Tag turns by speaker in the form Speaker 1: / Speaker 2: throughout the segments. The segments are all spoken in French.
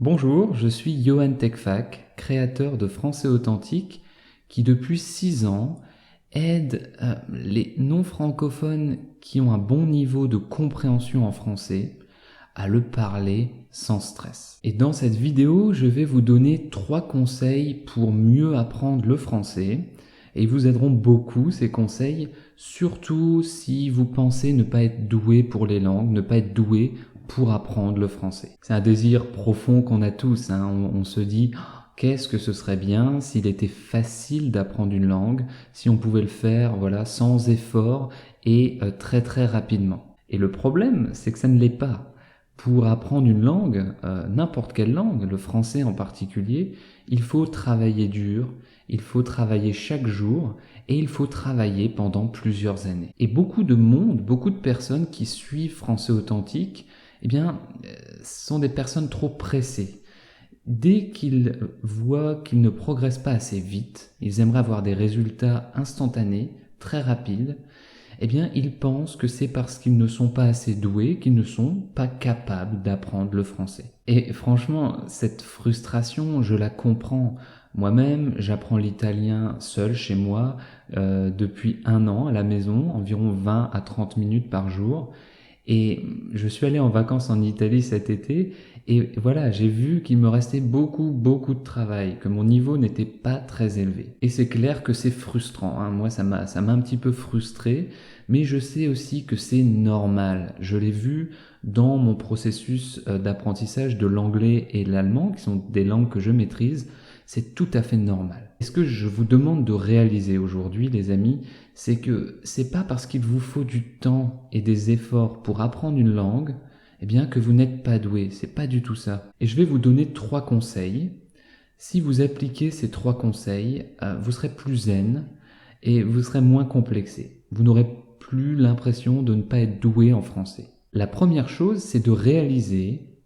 Speaker 1: Bonjour, je suis Johan Techfac, créateur de Français Authentique, qui depuis 6 ans aide les non-francophones qui ont un bon niveau de compréhension en français à le parler sans stress. Et dans cette vidéo, je vais vous donner 3 conseils pour mieux apprendre le français. Et ils vous aideront beaucoup, ces conseils, surtout si vous pensez ne pas être doué pour les langues, ne pas être doué pour apprendre le français. C'est un désir profond qu'on a tous, hein. On se dit qu'est-ce que ce serait bien s'il était facile d'apprendre une langue, si on pouvait le faire sans effort et très très rapidement. Et le problème, c'est que ça ne l'est pas. Pour apprendre une langue, n'importe quelle langue, le français en particulier, il faut travailler dur, il faut travailler chaque jour et il faut travailler pendant plusieurs années. Et beaucoup de monde, beaucoup de personnes qui suivent Français Authentique, sont des personnes trop pressées. Dès qu'ils voient qu'ils ne progressent pas assez vite, ils aimeraient avoir des résultats instantanés, très rapides, ils pensent que c'est parce qu'ils ne sont pas assez doués, qu'ils ne sont pas capables d'apprendre le français. Et franchement, cette frustration, je la comprends. Moi-même, j'apprends l'italien seul chez moi depuis 1 an à la maison, environ 20 à 30 minutes par jour. Et je suis allé en vacances en Italie cet été et voilà, j'ai vu qu'il me restait beaucoup de travail, que mon niveau n'était pas très élevé. Et c'est clair que c'est frustrant, hein. Moi, ça m'a un petit peu frustré, mais je sais aussi que c'est normal. Je l'ai vu dans mon processus d'apprentissage de l'anglais et de l'allemand, qui sont des langues que je maîtrise. C'est tout à fait normal. Et ce que je vous demande de réaliser aujourd'hui, les amis, c'est que c'est pas parce qu'il vous faut du temps et des efforts pour apprendre une langue, que vous n'êtes pas doué. C'est pas du tout ça. Et je vais vous donner 3 conseils. Si vous appliquez ces 3 conseils, vous serez plus zen et vous serez moins complexé. Vous n'aurez plus l'impression de ne pas être doué en français. La première chose, c'est de réaliser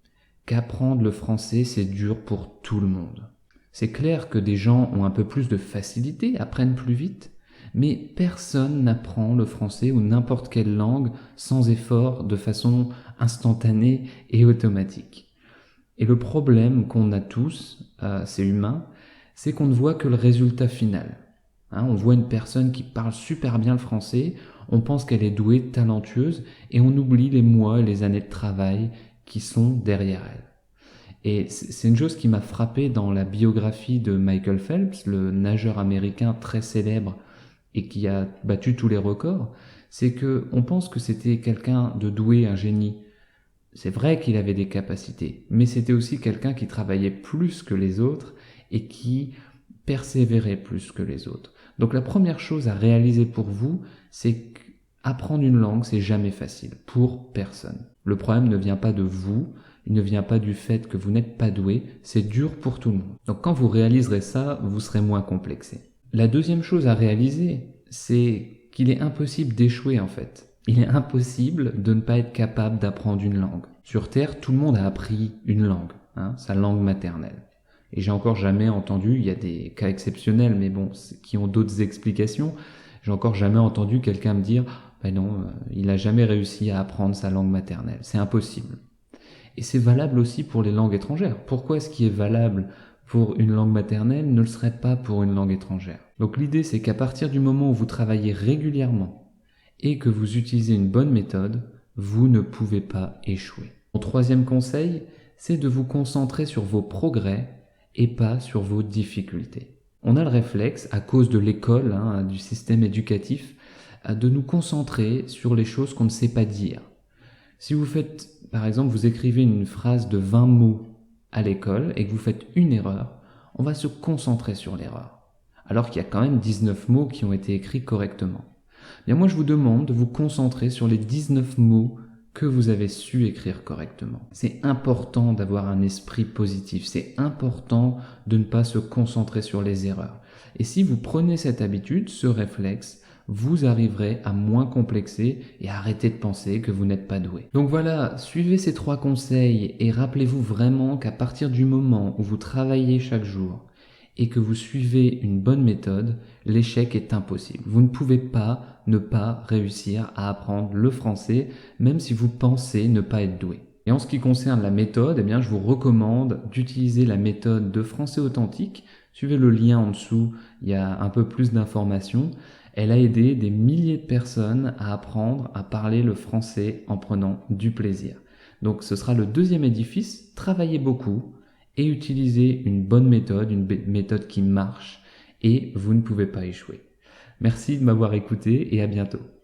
Speaker 1: qu'apprendre le français, c'est dur pour tout le monde. C'est clair que des gens ont un peu plus de facilité, apprennent plus vite, mais personne n'apprend le français ou n'importe quelle langue sans effort, de façon instantanée et automatique. Et le problème qu'on a tous, c'est humain, c'est qu'on ne voit que le résultat final. On voit une personne qui parle super bien le français, on pense qu'elle est douée, talentueuse, et on oublie les mois et les années de travail qui sont derrière elle. Et c'est une chose qui m'a frappé dans la biographie de Michael Phelps, le nageur américain très célèbre et qui a battu tous les records, c'est que on pense que c'était quelqu'un de doué, un génie. C'est vrai qu'il avait des capacités, mais c'était aussi quelqu'un qui travaillait plus que les autres et qui persévérait plus que les autres. Donc la première chose à réaliser pour vous, c'est qu'apprendre une langue, c'est jamais facile, pour personne. Le problème ne vient pas de vous, il ne vient pas du fait que vous n'êtes pas doué, c'est dur pour tout le monde. Donc quand vous réaliserez ça, vous serez moins complexé. La deuxième chose à réaliser, c'est qu'il est impossible d'échouer en fait. Il est impossible de ne pas être capable d'apprendre une langue. Sur Terre, tout le monde a appris une langue, sa langue maternelle. Et j'ai encore jamais entendu, il y a des cas exceptionnels, mais bon, qui ont d'autres explications, j'ai encore jamais entendu quelqu'un me dire « non, il a jamais réussi à apprendre sa langue maternelle. C'est impossible. » Et c'est valable aussi pour les langues étrangères. Pourquoi ce qui est valable pour une langue maternelle ne le serait pas pour une langue étrangère? Donc l'idée, c'est qu'à partir du moment où vous travaillez régulièrement et que vous utilisez une bonne méthode, vous ne pouvez pas échouer. Mon troisième conseil, c'est de vous concentrer sur vos progrès et pas sur vos difficultés. On a le réflexe, à cause de l'école, du système éducatif, de nous concentrer sur les choses qu'on ne sait pas dire. Si vous faites, par exemple, vous écrivez une phrase de 20 mots à l'école et que vous faites une erreur, on va se concentrer sur l'erreur. Alors qu'il y a quand même 19 mots qui ont été écrits correctement. Moi, je vous demande de vous concentrer sur les 19 mots que vous avez su écrire correctement. C'est important d'avoir un esprit positif, c'est important de ne pas se concentrer sur les erreurs. Et si vous prenez cette habitude, ce réflexe, vous arriverez à moins complexer et à arrêter de penser que vous n'êtes pas doué. Donc voilà, suivez ces 3 conseils et rappelez-vous vraiment qu'à partir du moment où vous travaillez chaque jour et que vous suivez une bonne méthode, l'échec est impossible. Vous ne pouvez pas ne pas réussir à apprendre le français, même si vous pensez ne pas être doué. Et en ce qui concerne la méthode, eh bien, je vous recommande d'utiliser la méthode de Français Authentique. Suivez le lien en dessous, il y a un peu plus d'informations. Elle a aidé des milliers de personnes à apprendre à parler le français en prenant du plaisir. Donc ce sera le deuxième édifice, travaillez beaucoup et utilisez une bonne méthode, une méthode qui marche, et vous ne pouvez pas échouer. Merci de m'avoir écouté et à bientôt.